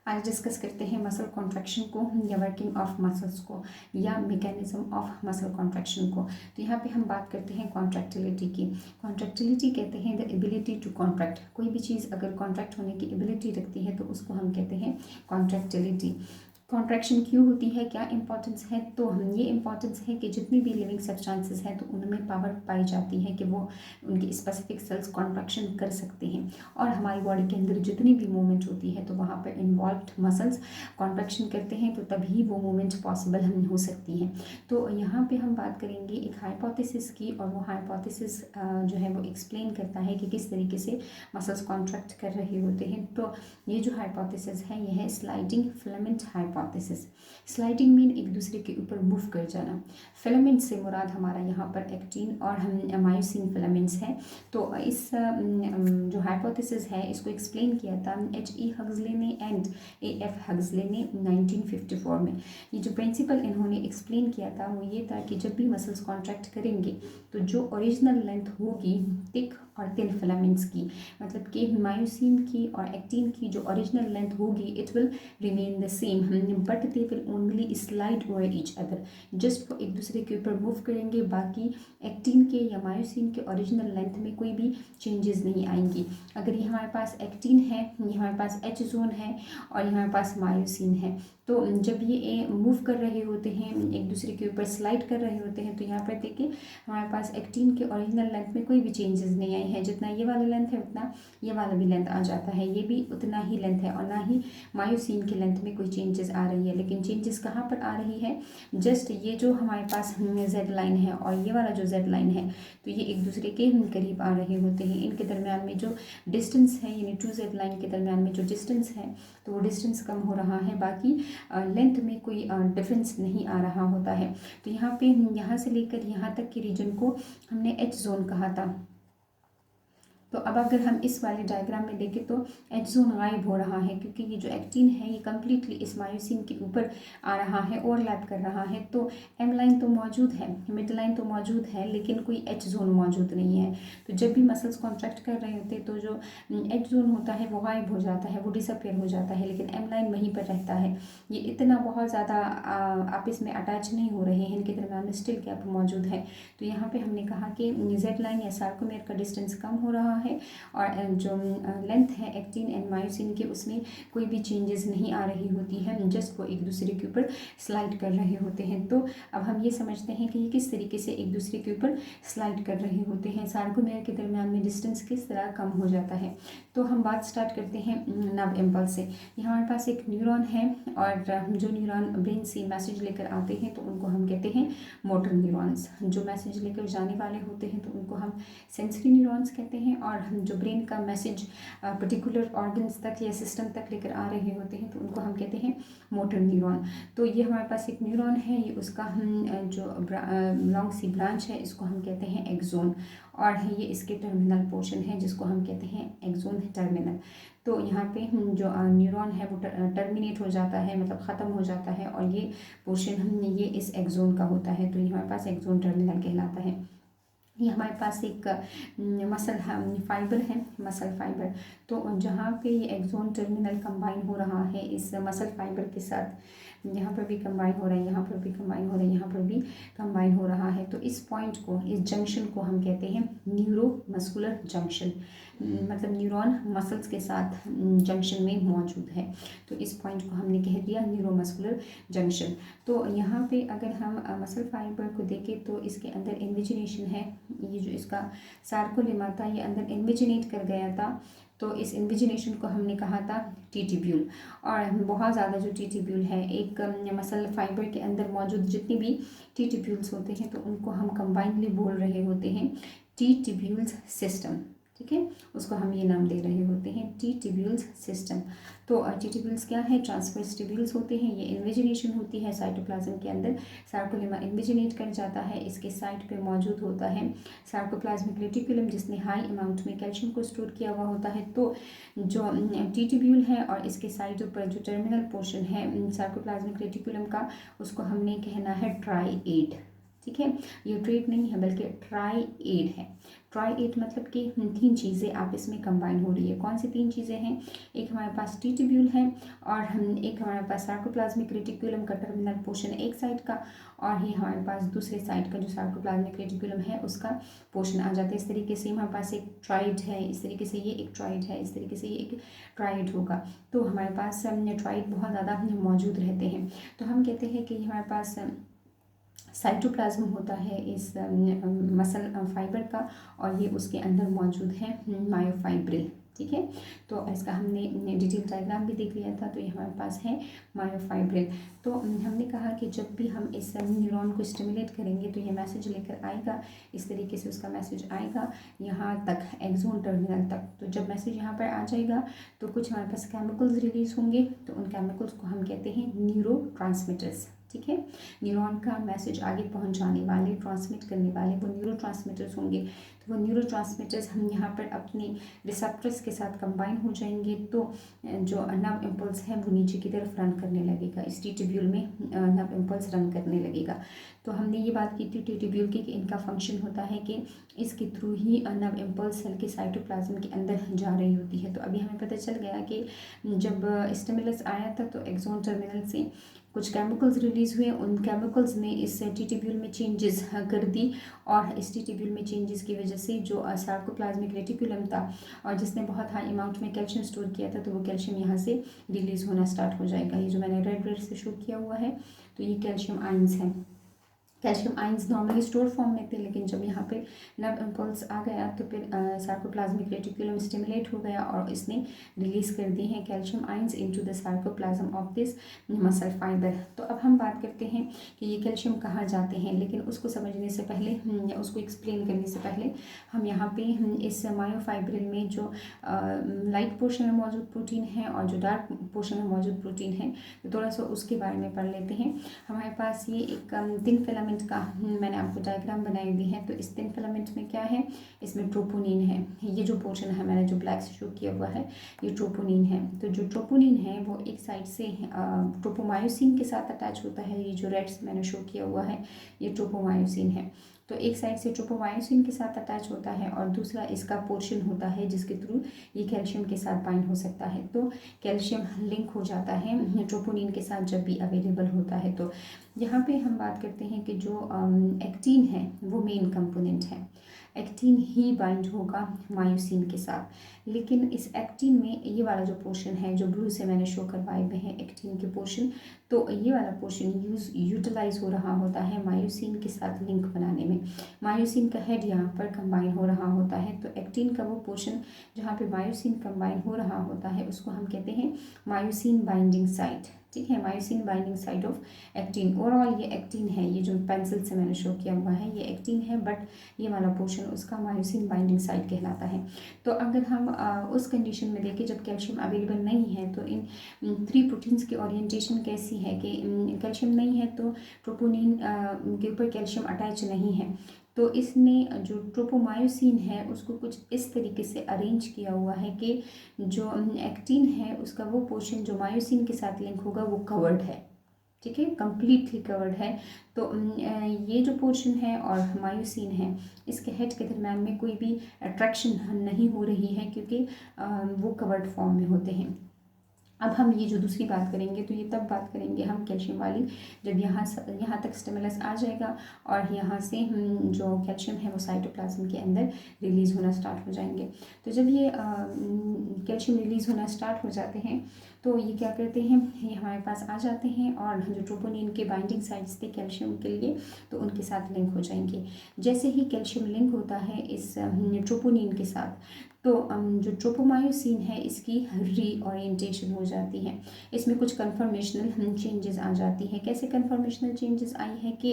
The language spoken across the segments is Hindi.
आज डिस्कस करते हैं मसल कॉन्ट्रैक्शन को या वर्किंग ऑफ मसल्स को या मैकेनिज्म ऑफ मसल कॉन्ट्रैक्शन को। तो यहाँ पे हम बात करते हैं कॉन्ट्रैक्टिलिटी की। कॉन्ट्रैक्टिलिटी कहते हैं द एबिलिटी टू कॉन्ट्रैक्ट। कोई भी चीज़ अगर कॉन्ट्रैक्ट होने की एबिलिटी रखती है तो उसको हम कहते हैं कॉन्ट्रैक्टिलिटी। कॉन्ट्रैक्शन क्यों होती है, क्या इंपॉर्टेंस है, तो ये इंपॉर्टेंस है कि जितनी भी लिविंग सब्सटेंसेस हैं तो उनमें पावर पाई जाती है कि वो उनकी स्पेसिफिक सेल्स कॉन्ट्रैक्शन कर सकते हैं, और हमारी बॉडी के अंदर जितनी भी मूवमेंट होती है तो वहाँ पर इन्वॉल्व्ड मसल्स कॉन्ट्रैक्शन करते हैं, तो तभी वो मूवमेंट पॉसिबल हो सकती है। तो यहाँ पे हम बात करेंगे एक हाइपोथेसिस की, और वो हाइपोथेसिस जो है वो एक्सप्लेन करता है कि किस तरीके से मसल्स कॉन्ट्रैक्ट कर रहे होते हैं। तो ये जो हाइपोथेसिस है यह है sliding filament hypothesis. Sliding mean एक दूसरे के ऊपर मूव कर जाना। फिलामेंट से मुराद हमारा यहाँ पर एक्टिन और हम मायोसिन फिलामेंट्स हैं। तो इस जो हाइपोथेसिस है इसको एक्सप्लेन किया था H.E. हग्सले ने एंड A.F. हग्सले ने 1954 में। ये जो प्रिंसिपल इन्होंने एक्सप्लेन किया था वो ये था कि जब भी मसल्स कॉन्ट्रैक्ट करेंगे तो जो ओरिजिनल लेंथ होगी थिक और थिन फिलामेंट्स की, मतलब कि मायोसिन की और एक्टिन की जो ओरिजिनल लेंथ होगी it will remain the same, but they will only slide over each other. Just वो एक दूसरे के ऊपर मूव करेंगे, बाकी एक्टिन के या मायोसिन के ओरिजिनल लेंथ में कोई भी चेंजेस नहीं आएंगी। अगर ये हमारे पास एक्टिन है, ये हमारे पास एच जोन है और ये हमारे पास मायोसिन है, तो जब ये मूव कर रहे होते हैं एक दूसरे के ऊपर स्लाइड कर रहे होते हैं तो यहाँ पर देखिए हमारे पास एक्टिन के ओरिजिनल लेंथ में कोई भी चेंजेस नहीं आए हैं। जितना ये वाला लेंथ है उतना ये वाला भी लेंथ आ जाता है, ये भी उतना ही लेंथ है, और ना ही मायोसिन की लेंथ में कोई चेंजेस आ रही है। लेकिन चेंजेस कहाँ पर आ रही है, जस्ट ये जो हमारे पास जेड लाइन है और ये वाला जो जेड लाइन है तो ये एक दूसरे के करीब आ रहे होते हैं। इनके दरमियान में जो डिस्टेंस है यानी 2Z लाइन के दरमियान में जो डिस्टेंस है तो वो डिस्टेंस कम हो रहा है, बाकी लेंथ में कोई डिफरेंस नहीं आ रहा होता है। तो यहाँ पे यहाँ से लेकर यहाँ तक के रीजन को हमने एच जोन कहा था। तो अब अगर हम इस वाले डायग्राम में देखें तो एच जोन गायब हो रहा है, क्योंकि ये जो एक्टिन है ये कम्प्लीटली इस मायोसिन के ऊपर आ रहा है, ओवरलैप कर रहा है। तो एम लाइन तो मौजूद है, मिड लाइन तो मौजूद है, लेकिन कोई एच जोन मौजूद नहीं है। तो जब भी मसल्स कॉन्ट्रैक्ट कर रहे होते हैं तो जो एच जोन होता है वो गायब हो जाता है, वो डिसअपेयर हो जाता है, लेकिन एम लाइन वहीं पर रहता है। ये इतना बहुत ज़्यादा आपस में अटैच नहीं हो रहे हैं, इनके दरमियान में स्टिल गैप मौजूद है। तो यहाँ पर हमने कहा कि जेड लाइन या सार्कोमेयर का डिस्टेंस कम हो रहा है और जो लेंथ है एक्टिन एंड मायोसिन के उसमें कोई भी चेंजेस नहीं आ रही होती है, जस्ट वो एक दूसरे के ऊपर स्लाइड कर रहे होते हैं। तो अब हम ये समझते हैं कि ये किस तरीके से एक दूसरे के ऊपर स्लाइड कर रहे होते हैं, सार्कोमेयर के दरमियान में डिस्टेंस किस तरह कम हो जाता है। तो हम बात स्टार्ट करते हैं नर्व इम्पल्स से। यहाँ हमारे पास एक न्यूरॉन है और जो न्यूरॉन ब्रेन से मैसेज लेकर आते हैं तो उनको हम कहते हैं मोटर न्यूरॉन्स। जो मैसेज लेकर जाने वाले होते हैं तो उनको हम सेंसरी न्यूरॉन्स कहते हैं, और जो ब्रेन का मैसेज पर्टिकुलर ऑर्गन्स तक या सिस्टम तक लेकर आ रहे होते हैं तो उनको हम कहते हैं मोटर न्यूरॉन। तो ये हमारे पास एक न्यूरॉन है, ये उसका हम जो लॉन्ग सी ब्रांच है इसको हम कहते हैं एक्सोन, और ये इसके टर्मिनल पोर्शन है जिसको हम कहते हैं एक्सोन टर्मिनल। तो यहाँ पे जो न्यूरॉन है वो टर्मिनेट हो जाता है, मतलब ख़त्म हो जाता है, और ये पोर्शन ये इस एक्सोन का होता है, तो ये हमारे पास एक्सोन टर्मिनल कहलाता है। ये हमारे पास एक मसल फाइबर है, मसल फाइबर। तो जहाँ पे ये एक्सोन टर्मिनल कंबाइन हो रहा है इस मसल फाइबर के साथ, यहाँ पर भी कंबाइन हो रहा है, यहाँ पर भी कंबाइन हो रहा है, यहाँ पर भी कंबाइन हो रहा है, तो इस पॉइंट को, इस जंक्शन को हम कहते हैं न्यूरो मस्कुलर जंक्शन। मतलब न्यूरॉन मसल्स के साथ जंक्शन में मौजूद है, तो इस पॉइंट को हमने कह दिया न्यूरो मस्कुलर जंक्शन। तो यहाँ पे अगर हम मसल फाइबर को देखें तो इसके अंदर इन्विजिनेशन है, ये जो इसका सार्कोलेमा था ये अंदर इन्विजिनेट कर गया था, तो इस इन्विजिनेशन को हमने कहा था टीट्यूब्यूल। और बहुत ज़्यादा जो टीट्यूब्यूल है एक मसल फाइबर के अंदर मौजूद जितनी भी टीट्यूब्यूल्स होते हैं तो उनको हम कंबाइनली बोल रहे होते हैं टीट्यूब्यूल्स सिस्टम, ठीक है, उसको हम ये नाम दे रहे होते हैं टीट्यूब्यूल्स सिस्टम। तो टीट्यूब्यूल्स क्या है, ट्रांसवर्स ट्यूब्यूल्स होते हैं, ये इन्विजिनेशन होती है साइटोप्लाज्म के अंदर, सार्कोलेमा इन्विजिनेट कर जाता है, इसके साइड पे मौजूद होता है सार्कोप्लाज्मिक रेटिकुलम जिसने हाई अमाउंट में कैल्शियम को स्टोर किया हुआ होता है। तो जो टीट्यूब्यूल है और इसके साइड पर जो टर्मिनल पोर्शन है सार्कोप्लाज्मिक रेटिकुलम का उसको हमने कहना है ट्राइएड, ठीक है, ये ट्रेड नहीं है बल्कि ट्राइएड है। ट्राइएट मतलब कि 3 चीज़ें आपस में कंबाइन हो रही है। कौन सी 3 चीज़ें हैं? एक हमारे पास टी ट्यूब्यूल है, और एक हमारे पास सार्कोप्लाज्मिक रेटिकुलम का टर्मिनल पोर्शन एक साइड का, और ये हमारे पास दूसरे साइड का जो सार्कोप्लाज्मिक रेटिकुलम है उसका पोर्शन आ जाता है। इस तरीके से हमारे पास एक ट्राइड है, इस तरीके से ये एक ट्राइड है, इस तरीके से ये एक ट्राइड होगा। तो हमारे पास ट्राइड बहुत ज़्यादा मौजूद रहते हैं। तो हम कहते हैं कि हमारे पास साइटोप्लाज्म होता है इस मसल फाइबर का, और ये उसके अंदर मौजूद है मायोफाइब्रिल। ठीक है, तो इसका हमने डिटेल डायग्राम भी देख लिया था। तो ये हमारे पास है मायोफाइब्रिल। तो हमने कहा कि जब भी हम इस न्यूरॉन को स्टिमुलेट करेंगे तो ये मैसेज लेकर आएगा, इस तरीके से उसका मैसेज आएगा यहाँ तक, एक्सोन टर्मिनल तक। तो जब मैसेज यहाँ पर आ जाएगा तो कुछ हमारे पास केमिकल्स रिलीज होंगे, तो उन केमिकल्स को हम कहते हैं न्यूरोट्रांसमीटर्स। ठीक है, न्यूरॉन का मैसेज आगे पहुंचाने वाले, ट्रांसमिट करने वाले वो न्यूरोट्रांसमीटर्स होंगे। तो वो न्यूरोट्रांसमीटर्स हम यहाँ पर अपने रिसेप्टर्स के साथ कंबाइन हो जाएंगे, तो जो नर्व इम्पल्स है वो नीचे की तरफ रन करने लगेगा। इस टी ट्यूब्यूल में नर्व इम्पल्स रन करने लगेगा। तो हमने ये बात की थी टी ट्यूब्यूल की कि इनका फंक्शन होता है कि इसके थ्रू ही नर्व इम्पल्स सेल के साइटोप्लाज्म के अंदर जा रही होती है। तो अभी हमें पता चल गया कि जब स्टिमुलस आया था तो एक्सोन टर्मिनल से कुछ केमिकल्स रिलीज़ हुए, उन केमिकल्स ने इस टी ट्यूब्यूल में चेंजेस कर दी, और इस टी ट्यूब्यूल में चेंजेस की वजह से जो सार्कोप्लाज्मिक रेटिकुलम था और जिसने बहुत हाई अमाउंट में कैल्शियम स्टोर किया था, तो वो कैल्शियम यहाँ से रिलीज़ होना स्टार्ट हो जाएगा। ये जो मैंने रेड से शो किया हुआ है, तो ये कैल्शियम आयंस हैं। Calcium ions normally store form में थे, लेकिन जब यहाँ पे नर्व इम्पल्स आ गया तो फिर सार्कोप्लाज्मिक रेटिकुलम स्टिमुलेट हो गया और इसने रिलीज कर दी हैं calcium ions into the sarcoplasm of this muscle fibre. तो अब हम बात करते हैं कि ये कैल्शियम कहाँ जाते हैं, लेकिन उसको समझने से पहले या उसको एक्सप्लेन करने से पहले हम यहाँ पे इस मायोफाइब्रिल में जो लाइट पोर्शन में मौजूद प्रोटीन है और जो डार्क पोर्शन में मौजूद प्रोटीन है, तो थोड़ा सा उसके बारे में पढ़ लेते हैं। हमारे पास ये एक थिन फिलामेंट का मैंने आपको डायग्राम बनाई हुई है। तो इस थिन फिलामेंट में क्या है, इसमें ट्रोपोनिन है। ये जो पोर्शन है मैंने जो ब्लैक से शो किया हुआ है, ये ट्रोपोनिन है। तो जो ट्रोपोनिन है वो एक साइड से ट्रोपोमायोसिन के साथ अटैच होता है। ये जो रेड से मैंने शो किया हुआ है, ये ट्रोपोमायोसिन है। तो एक साइड से ट्रोपोमायोसिन के साथ अटैच होता है और दूसरा इसका पोर्शन होता है जिसके थ्रू ये कैल्शियम के साथ बाइंड हो सकता है। तो कैल्शियम लिंक हो जाता है ट्रोपोनिन के साथ जब भी अवेलेबल होता है। तो यहाँ पे हम बात करते हैं कि जो एक्टिन है वो मेन कंपोनेंट है। एक्टिन ही बाइंड होगा मायोसिन के साथ, लेकिन इस एक्टिन में ये वाला जो पोर्शन है जो ब्लू से मैंने शो करवाए हुए हैं एक्टिन के पोर्शन, तो ये वाला पोर्शन यूटिलाइज हो रहा होता है मायोसिन के साथ लिंक बनाने में। मायोसिन का हेड यहाँ पर कंबाइन हो रहा होता है, तो एक्टिन का वो पोर्शन जहाँ पे मायोसिन कंबाइन हो रहा होता है उसको हम कहते हैं मायोसिन बाइंडिंग साइट। ठीक है, myosin binding site of actin. Overall ये एक्टिन है, ये जो पेंसिल से मैंने शो किया हुआ है ये एक्टिन है, बट ये वाला पोर्शन उसका मायोसिन बाइंडिंग साइट कहलाता है। तो अगर हम उस कंडीशन में देखें जब कैल्शियम अवेलेबल नहीं है, तो इन 3 प्रोटीन्स की ओरिएंटेशन कैसी है कि कैल्शियम नहीं है तो ट्रोपोनिन के ऊपर कैल्शियम अटैच नहीं है, तो इसने जो ट्रोपोमायोसिन है उसको कुछ इस तरीके से अरेंज किया हुआ है कि जो एक्टिन है उसका वो पोर्शन जो मायोसिन के साथ लिंक होगा वो कवर्ड है। ठीक है, कंप्लीटली कवर्ड है। तो ये जो पोर्शन है और मायोसिन है इसके हेड के दरम्यान में कोई भी अट्रैक्शन नहीं हो रही है क्योंकि वो कवर्ड फॉर्म में होते हैं। अब हम ये जो दूसरी बात करेंगे तो ये तब बात करेंगे हम कैल्शियम वाली जब यहाँ तक स्टिमुलस आ जाएगा और यहाँ से जो कैल्शियम है वो साइटोप्लाज्म के अंदर रिलीज़ होना स्टार्ट हो जाएंगे। तो जब ये कैल्शियम रिलीज़ होना स्टार्ट हो जाते हैं तो ये क्या करते हैं, ये हमारे पास आ जाते हैं और जो ट्रोपोनिन के बाइंडिंग साइट्स थे कैल्शियम के लिए तो उनके साथ लिंक हो जाएंगे। जैसे ही कैल्शियम लिंक होता है इस ट्रोपोनिन के साथ तो जो ट्रोपोमायोसिन है इसकी रीओरिएंटेशन हो जाती है। इसमें कुछ कन्फर्मेशनल चेंजेस आ जाती हैं। कैसे कन्फर्मेशनल चेंजेस आई है कि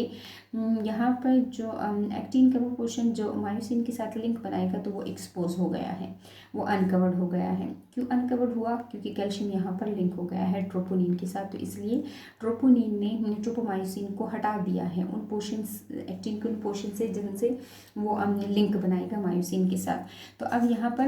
यहाँ पर जो एक्टिन का वो पोर्शन जो मायोसिन के साथ लिंक बनाएगा तो वो एक्सपोज हो गया है, वो अनकवर्ड हो गया है। क्यों अनकवर्ड हुआ, क्योंकि कैल्शियम यहाँ पर लिंक हो गया है ट्रोपोनिन के साथ, तो इसलिए ट्रोपोनिन ने ट्रोपोमायोसिन को हटा दिया है उन पोर्शंस, एक्टिन के उन पोर्शन से जिनसे वो लिंक बनाएगा मायोसिन के साथ। तो अब यहाँ पर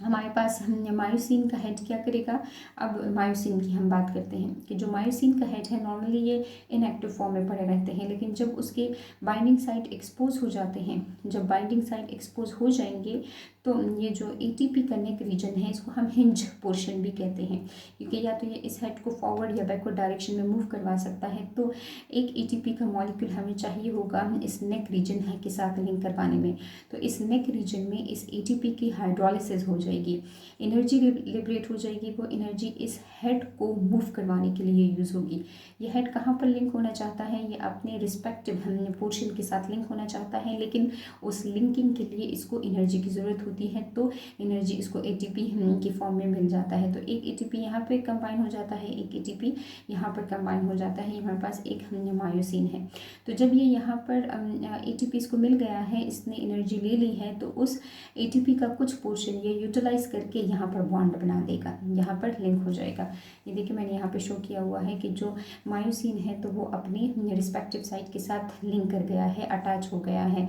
हमारे पास मायोसिन का हेड क्या करेगा। अब मायोसिन की हम बात करते हैं कि जो मायोसिन का हेड है नॉर्मली ये इनएक्टिव फॉर्म में पड़े रहते हैं, लेकिन जब उसके बाइंडिंग साइट एक्सपोज हो जाते हैं, जब बाइंडिंग साइट एक्सपोज हो जाएंगे तो ये जो एटीपी का नेक रीजन है इसको हम हिंज पोर्शन भी कहते हैं, क्योंकि या तो ये इस हेड को फॉरवर्ड या बैकवर्ड डायरेक्शन में मूव करवा सकता है। तो एक एटीपी का मॉलिक्यूल हमें चाहिए होगा इस नेक रीजन है के साथ लिंक करवाने में। तो इस नेक रीजन में इस एटीपी की हाइड्रोलिसिस हो जाएगी, एनर्जी लिबरेट हो जाएगी। वो एनर्जी इस हेड को मूव करवाने के लिए यूज़ होगी। ये हेड कहाँ पर लिंक होना चाहता है, ये अपने रिस्पेक्टिव पोर्शन के साथ लिंक होना चाहता है, लेकिन उस लिंकिंग के लिए इसको एनर्जी की ज़रूरत होती है। तो एनर्जी इसको एटीपी की फॉर्म में मिल जाता है। तो एक एटीपी यहाँ पे कंबाइन हो जाता है, एक एटीपी यहाँ पर कंबाइन हो जाता है। हमारे पास एक मायोसिन है। तो जब ये यहाँ पर एटीपी इसको मिल गया है, इसने एनर्जी ले ली है, तो उस एटीपी का कुछ पोर्शन ये यूटिलाइज करके यहाँ पर बॉन्ड बना देगा, यहाँ पर लिंक हो जाएगा। ये देखिए मैंने यहाँ पे शो किया हुआ है कि जो मायोसिन है तो वो अपनी रिस्पेक्टिव साइट के साथ लिंक कर गया है, अटैच हो गया है।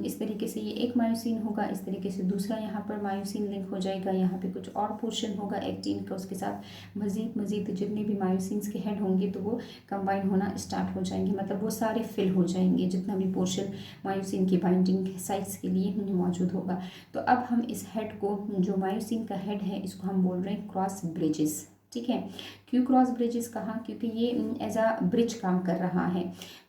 इस तरीके से ये एक मायोसिन होगा, इस तरीके से दूसरा यहाँ पर मायोसिन लिंक हो जाएगा। यहाँ पे कुछ और पोर्शन होगा एक्टिन का, उसके साथ मज़ीद जितने भी मायोसिन्स के हेड होंगे तो वो कंबाइन होना स्टार्ट हो जाएंगे, मतलब वो सारे फिल हो जाएंगे जितना भी पोर्शन मायोसिन की बाइंडिंग साइट्स के लिए मौजूद होगा। तो अब हम इस हेड को, जो मायोसिन का हेड है, इसको हम बोल रहे हैं क्रॉस ब्रिजेस। ठीक है, क्यों क्रॉस ब्रिजेस कहा, क्योंकि ये एज अ ब्रिज काम कर रहा है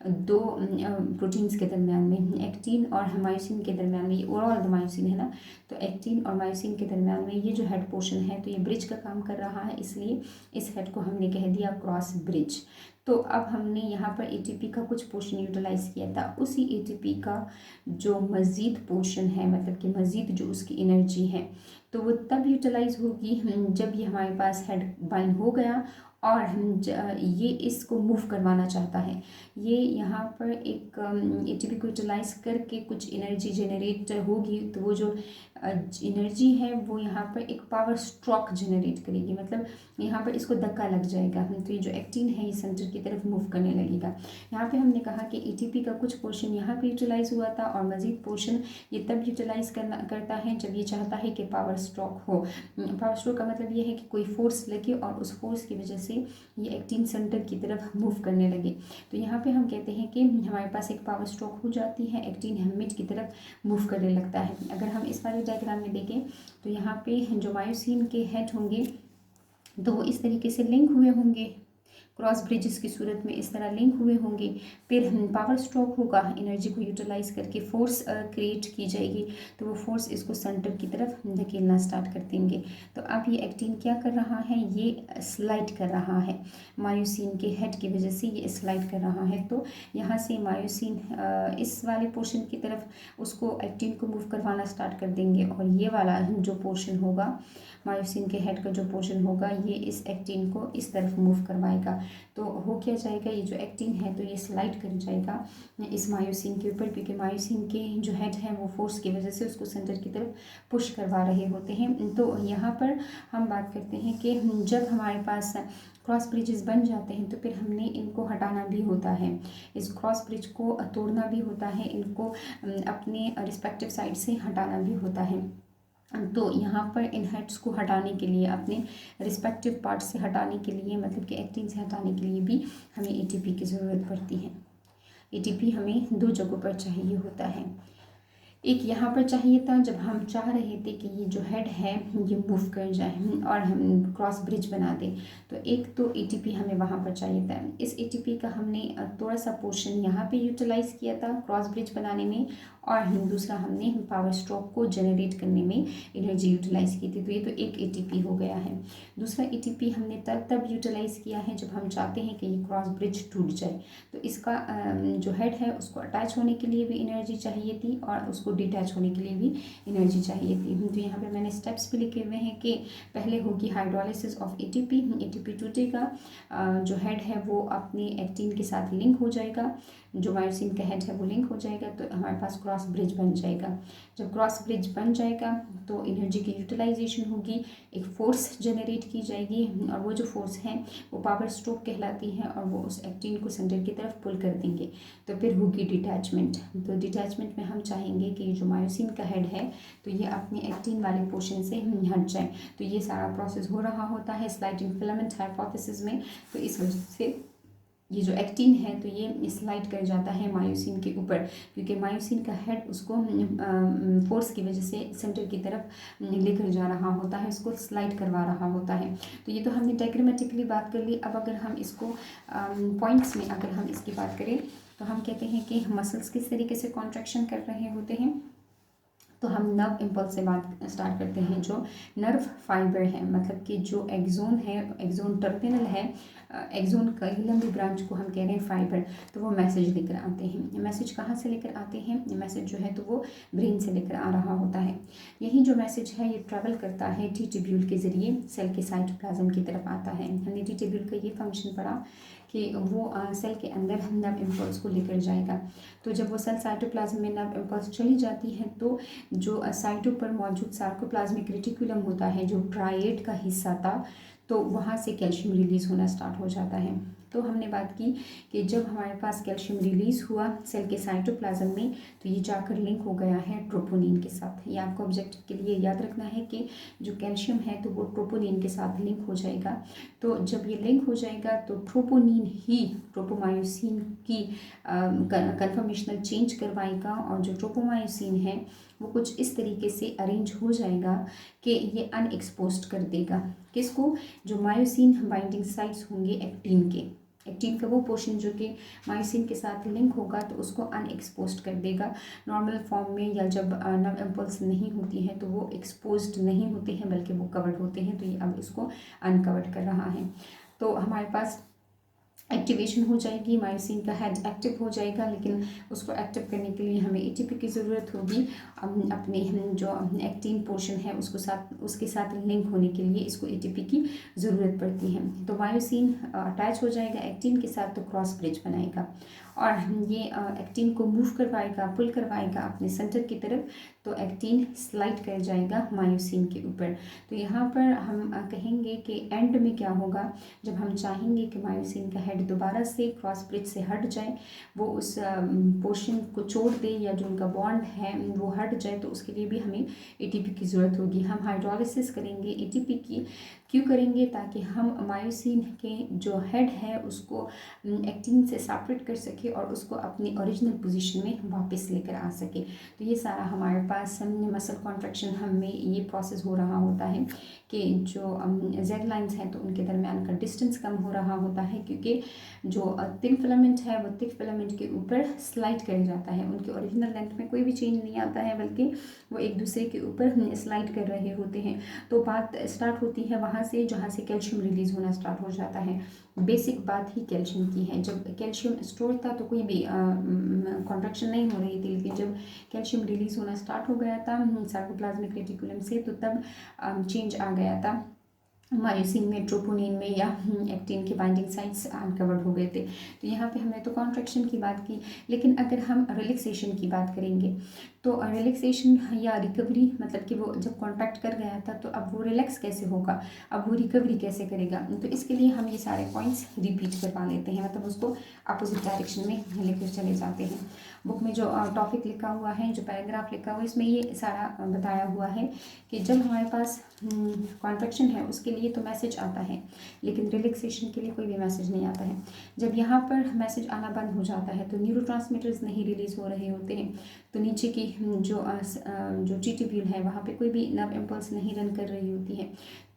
दो प्रोटीन्स के दरमियान में, एक्टिन और मायोसिन के दरमियान में। ये ओवरऑल मायोसिन है ना, तो एक्टिन और मायोसिन के दरमियान में ये जो हेड पोर्शन है तो ये ब्रिज का काम कर रहा है, इसलिए इस हेड को हमने कह दिया क्रॉस ब्रिज। तो अब हमने यहाँ पर एटीपी का कुछ पोर्शन यूटिलाइज किया था, उसी एटीपी का जो मज़ीद पोर्शन है, मतलब कि मज़ीद जो उसकी एनर्जी है, तो वो तब यूटिलाइज होगी जब ये हमारे पास हेड बाइंड हो गया और ये इसको मूव करवाना चाहता है। ये यहाँ पर एक एटीपी को यूटिलाइज करके कुछ एनर्जी जनरेट होगी, तो वो जो एनर्जी है वो यहाँ पर एक पावर स्ट्रोक जनरेट करेगी, मतलब यहाँ पर इसको धक्का लग जाएगा। तो ये जो एक्टिन है ये सेंटर की तरफ मूव करने लगेगा। यहाँ पे हमने कहा कि एटीपी का कुछ पोर्शन यहाँ पे यूटिलाइज हुआ था और मज़ीद पोर्शन ये तब यूटिलाइज करता है जब ये चाहता है कि पावर स्ट्रोक हो। पावर स्ट्रोक का मतलब ये है कि कोई फोर्स लगे और उस फोर्स की वजह से ये एक्टिन सेंटर की तरफ मूव करने लगे। तो यहाँ पे हम कहते हैं कि हमारे पास एक पावर स्ट्रोक हो जाती है, एक्टिन हेमिट की तरफ मूव करने लगता है। अगर हम इस वाले डायग्राम में देखें तो यहाँ पे जो मायोसिन के हेड होंगे तो वो इस तरीके से लिंक हुए होंगे, क्रॉस ब्रिजेस की सूरत में इस तरह लिंक हुए होंगे। फिर पावर स्ट्रोक होगा, एनर्जी को यूटिलाइज करके फोर्स क्रिएट की जाएगी, तो वो फोर्स इसको सेंटर की तरफ धकेलना स्टार्ट कर देंगे। तो अब ये एक्टिन क्या कर रहा है, ये स्लाइड कर रहा है, मायोसिन के हेड की वजह से ये स्लाइड कर रहा है। तो यहाँ से मायोसिन इस वाले पोर्शन की तरफ उसको एक्टिन को मूव करवाना स्टार्ट कर देंगे, और ये वाला जो पोर्शन होगा मायोसिन के हेड का जो पोर्शन होगा ये इस एक्टिन को इस तरफ मूव करवाएगा। तो हो क्या जाएगा, ये जो एक्टिन है तो ये स्लाइड कर जाएगा इस मायोसिन के ऊपर, क्योंकि मायोसिन के जो हेड है वो फोर्स की वजह से उसको सेंटर की तरफ पुश करवा रहे होते हैं। तो यहाँ पर हम बात करते हैं कि जब हमारे पास क्रॉस ब्रिजेस बन जाते हैं तो फिर हमने इनको हटाना भी होता है, इस क्रॉस ब्रिज को तोड़ना भी होता है, इनको अपने रिस्पेक्टिव साइड से हटाना भी होता है। तो यहाँ पर इन हेड्स को हटाने के लिए, अपने रिस्पेक्टिव पार्ट से हटाने के लिए, मतलब कि एक्टिन से हटाने के लिए भी हमें एटीपी की ज़रूरत पड़ती है। एटीपी हमें दो जगहों पर चाहिए होता है, एक यहाँ पर चाहिए था जब हम चाह रहे थे कि ये जो हेड है ये मूव कर जाए और हम क्रॉस ब्रिज बना दें, तो एक तो एटीपी हमें वहाँ पर चाहिए था। इस एटीपी का हमने थोड़ा सा पोर्शन यहाँ पे यूटिलाइज़ किया था क्रॉस ब्रिज बनाने में, और दूसरा हमने पावर स्ट्रोक को जनरेट करने में एनर्जी यूटिलाइज़ की थी। तो ये तो एक एटीपी हो गया है। दूसरा एटीपी हमने तब यूटिलाइज़ किया है जब हम चाहते हैं कि ये क्रॉस ब्रिज टूट जाए, तो इसका जो हेड है उसको अटैच होने के लिए भी एनर्जी चाहिए थी और उसको डिटैच होने के लिए भी एनर्जी चाहिए थी। तो यहाँ पे मैंने स्टेप्स भी लिखे हुए हैं कि पहले होगी हाइड्रोलिसिस ऑफ एटीपी टूटेगा, जो हेड है वो अपने एक्टिन के साथ लिंक हो जाएगा। जो मायोसिन का हेड है वो लिंक हो जाएगा, तो हमारे पास क्रॉस ब्रिज बन जाएगा। जब क्रॉस ब्रिज बन जाएगा तो एनर्जी की यूटिलाइजेशन होगी, एक फोर्स जनरेट की जाएगी, और वो जो फोर्स है वो पावर स्ट्रोक कहलाती है, और वो उस एक्टिन को सेंटर की तरफ पुल कर देंगे। तो फिर होगी डिटैचमेंट। तो डिटैचमेंट में हम चाहेंगे कि जो मायोसिन का हेड है तो ये अपने एक्टिन वाले पोर्शन से हट जाए। तो ये सारा प्रोसेस हो रहा होता है स्लाइडिंग फिलामेंट हाइपोथेसिस में। तो इस वजह से ये जो एक्टिन है तो ये स्लाइड कर जाता है मायोसिन के ऊपर, क्योंकि मायोसिन का हेड उसको फोर्स की वजह से सेंटर की तरफ लेकर जा रहा होता है, उसको स्लाइड करवा रहा होता है। तो ये तो हमने डायग्रामेटिकली बात कर ली। अब अगर हम इसको पॉइंट्स में अगर हम इसकी बात करें तो हम कहते हैं कि मसल्स किस तरीके से कॉन्ट्रैक्शन कर रहे होते हैं। तो हम नर्व इम्पल्स से बात स्टार्ट करते हैं। जो नर्व फाइबर है, मतलब कि जो एक्सोन है, एक्सोन टर्मिनल है, एक्सोन की लंबी ब्रांच को हम कह रहे हैं फाइबर। तो वो मैसेज लेकर आते हैं। मैसेज कहाँ से लेकर आते हैं? मैसेज जो है तो वो ब्रेन से लेकर आ रहा होता है। यही जो मैसेज है ये ट्रैवल करता है टी ट्यूब्यूल के ज़रिए सेल के साइटोप्लाज्म की तरफ आता है। हमने टी ट्यूब्यूल का ये फंक्शन पढ़ा कि वो सेल के अंदर नर्व इम्पल्स को लेकर जाएगा। तो जब वो सेल साइटोप्लाज्म में नर्व इम्पल्स चली जाती है तो जो साइटों पर मौजूद सार्कोप्लाज्मिक रेटिकुलम होता है, जो ट्राइएड का हिस्सा था, तो वहाँ से कैल्शियम रिलीज़ होना स्टार्ट हो जाता है। तो हमने बात की कि जब हमारे पास कैल्शियम रिलीज़ हुआ सेल के साइटोप्लाज्म में तो ये जाकर लिंक हो गया है ट्रोपोनिन के साथ। ये आपको ऑब्जेक्टिव के लिए याद रखना है कि जो कैल्शियम है तो वो ट्रोपोनिन के साथ लिंक हो जाएगा। तो जब ये लिंक हो जाएगा तो ट्रोपोनिन ही ट्रोपोमायोसिन की कन्फर्मेशनल चेंज करवाएगा, और जो ट्रोपोमायोसिन है वो कुछ इस तरीके से अरेंज हो जाएगा कि ये अनएक्सपोज्ड कर देगा किसको? जो मायोसिन बाइंडिंग साइट्स होंगे एक्टिन के। एक्टिन का वो पोर्शन जो कि मायोसिन के साथ लिंक होगा तो उसको अनएक्सपोज्ड कर देगा। नॉर्मल फॉर्म में या जब नर्व इम्पल्स नहीं होती है तो वो एक्सपोज्ड नहीं होते हैं बल्कि वो कवर्ड होते हैं। तो ये अब इसको अनकवर्ड कर रहा है। तो हमारे पास एक्टिवेशन हो जाएगी, मायोसिन का हेड एक्टिव हो जाएगा, लेकिन उसको एक्टिव करने के लिए हमें एटीपी की ज़रूरत होगी। अपने जो एक्टिन पोर्शन है उसके साथ लिंक होने के लिए इसको एटीपी की ज़रूरत पड़ती है। तो मायोसिन अटैच हो जाएगा एक्टिन के साथ, तो क्रॉस ब्रिज बनाएगा और ये एक्टिन को मूव करवाएगा, पुल करवाएगा अपने सेंटर की तरफ। तो एक्टिन स्लाइड कर जाएगा मायोसिन के ऊपर। तो यहाँ पर हम कहेंगे कि एंड में क्या होगा, जब हम चाहेंगे कि मायोसिन का हेड दोबारा से क्रॉस ब्रिज से हट जाए, वो उस पोर्शन को छोड़ दे या जो उनका बॉन्ड है वो हट जाए, तो उसके लिए भी हमें एटीपी की ज़रूरत होगी। हम हाइड्रोलिसिस करेंगे एटीपी की। क्यों करेंगे? ताकि हम मायोसिन के जो हेड है उसको एक्टिन से सेपरेट कर सके और उसको अपनी ओरिजिनल पोजीशन में वापस लेकर आ सके। तो ये सारा हमारे पास मसल कॉन्ट्रैक्शन हमें ये प्रोसेस हो रहा होता है कि जो जेड लाइंस हैं तो उनके दरमियान का डिस्टेंस कम हो रहा होता है, क्योंकि जो थिन फिलामेंट है वो थिक फिलामेंट के ऊपर स्लाइड कर जाता है। उनके ओरिजिनल लेंथ में कोई भी चेंज नहीं आता है, बल्कि वो एक दूसरे के ऊपर स्लाइड कर रहे होते हैं। तो बात स्टार्ट होती है वहाँ से जहाँ से कैल्शियम रिलीज़ होना स्टार्ट हो जाता है। बेसिक बात ही कैल्शियम की है। जब कैल्शियम स्टोर था तो कोई भी कॉन्ट्रैक्शन नहीं हो रही थी, लेकिन जब कैल्शियम रिलीज़ होना स्टार्ट हो गया था सार्कोप्लाज्मिक रेटिकुलम से, तो तब चेंज आ गया था मायोसिन में, ट्रोपोनिन में, या एक्टिन के बाइंडिंग साइट्स अनकवर्ड हो गए थे। तो यहाँ पे हमने तो कॉन्ट्रैक्शन की बात की, लेकिन अगर हम रिलैक्सेशन की बात करेंगे तो रिलैक्सेशन या रिकवरी, मतलब कि वो जब कॉन्ट्रैक्ट कर गया था तो अब वो रिलैक्स कैसे होगा, अब वो रिकवरी कैसे करेगा। तो इसके लिए हम ये सारे पॉइंट्स रिपीट करवा लेते हैं, मतलब उसको अपोजिट डायरेक्शन में लेकर चले जाते हैं। बुक में जो टॉपिक लिखा हुआ है, जो पैराग्राफ लिखा हुआ है, इसमें ये सारा बताया हुआ है कि जब हमारे पास कॉन्ट्रैक्शन है उसके लिए तो मैसेज आता है, लेकिन रिलैक्सेशन के लिए कोई भी मैसेज नहीं आता है। जब यहाँ पर मैसेज आना बंद हो जाता है तो न्यूरोट्रांसमीटर्स नहीं रिलीज़ हो रहे होते हैं, तो नीचे की जो टी ट्यूब्यूल है वहाँ पे कोई भी नर्व इम्पल्स नहीं रन कर रही होती है।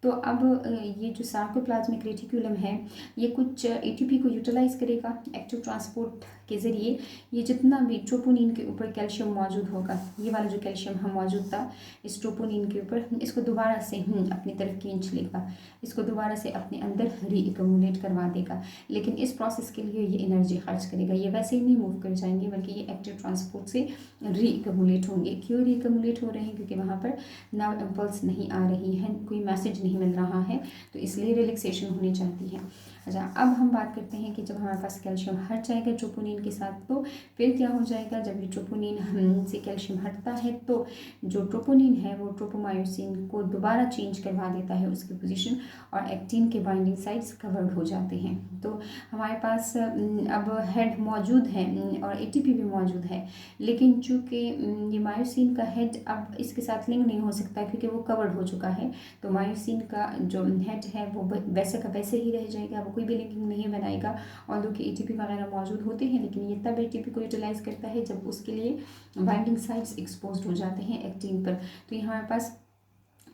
तो अब ये जो सार्कोप्लाज्मिक रेटिकुलम है ये कुछ एटीपी को यूटिलाइज करेगा एक्टिव ट्रांसपोर्ट के ज़रिए। ये जितना भी ट्रोपोनिन के ऊपर कैल्शियम मौजूद होगा, ये वाला जो कैल्शियम हम मौजूद था इस ट्रोपोनिन के ऊपर, इसको दोबारा से अपनी तरफ खींच लेगा, इसको दोबारा से अपने अंदर रीएक्यूमुलेट करवा देगा। लेकिन इस प्रोसेस के लिए ये एनर्जी खर्च करेगा। ये वैसे ही नहीं मूव कर जाएंगे, बल्कि ये एक्टिव ट्रांसपोर्ट से रीएक्यूमुलेट होंगे। क्यों रीएक्यूमुलेट हो रहे हैं? क्योंकि वहाँ पर नर्व इम्पल्स नहीं आ रही है, कोई मैसेज नहीं मिल रहा है, तो इसलिए रिलैक्सेशन होनी चाहती है। अच्छा, अब हम बात करते हैं कि जब हमारे पास कैल्शियम हट जाएगा ट्रोपोनिन के साथ, तो फिर क्या हो जाएगा। जब ये ट्रोपोनिन से कैल्शियम हटता है तो जो ट्रोपोनिन है वो ट्रोपोमायोसिन को दोबारा चेंज करवा देता है उसकी पोजीशन, और एक्टिन के बाइंडिंग साइट्स कवर्ड हो जाते हैं। तो हमारे पास अब हेड मौजूद है और एटीपी भी मौजूद है, लेकिन चूँकि ये मायोसिन का हेड अब इसके साथ लिंक नहीं हो सकता क्योंकि वो कवर्ड हो चुका है, तो मायोसिन का जो हेड है वो वैसे का वैसे ही रह जाएगा, वो कोई भी लिंकिंग नहीं बनाएगा। और जो कि एटीपी वगैरह मौजूद होते हैं, लेकिन ये तब एटीपी को यूटिलाइज करता है जब उसके लिए बाइंडिंग साइट्स एक्सपोज हो जाते हैं एक्टिन पर। तो ये हमारे पास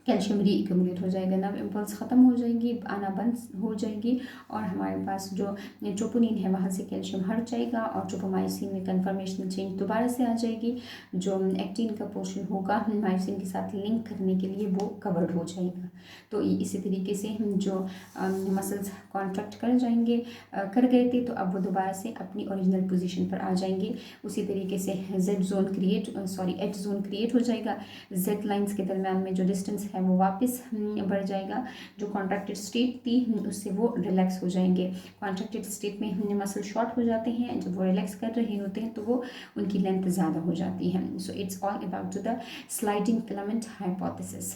कैल्शियम रीएक्यूमुलेट हो जाएगा, नर्व इम्पल्स ख़त्म हो जाएंगी, आना बंद हो जाएगी, और हमारे पास जो ट्रोपोनिन है वहाँ से कैल्शियम हट जाएगा और ट्रोपोमायोसिन में कन्फर्मेशनल चेंज दोबारा से आ जाएगी। जो एक्टिन का पोर्शन होगा मायोसिन के साथ लिंक करने के लिए वो कवर्ड हो जाएगा। तो इसी तरीके से जो मसल्स कॉन्ट्रैक्ट कर जाएंगे कर गए थे, तो अब वो दोबारा से अपनी ओरिजिनल पोजीशन पर आ जाएंगे। उसी तरीके से एच जोन क्रिएट हो जाएगा। जेड लाइंस के दरम्यान में जो डिस्टेंस है वो वापस बढ़ जाएगा। जो कॉन्ट्रैक्टेड स्टेट थी उससे वो रिलैक्स हो जाएंगे। कॉन्ट्रैक्टेड स्टेट में मसल शॉर्ट हो जाते हैं, जब वो रिलैक्स कर रहे होते हैं तो वो उनकी लेंथ ज़्यादा हो जाती है। So it's all about the sliding filament hypothesis.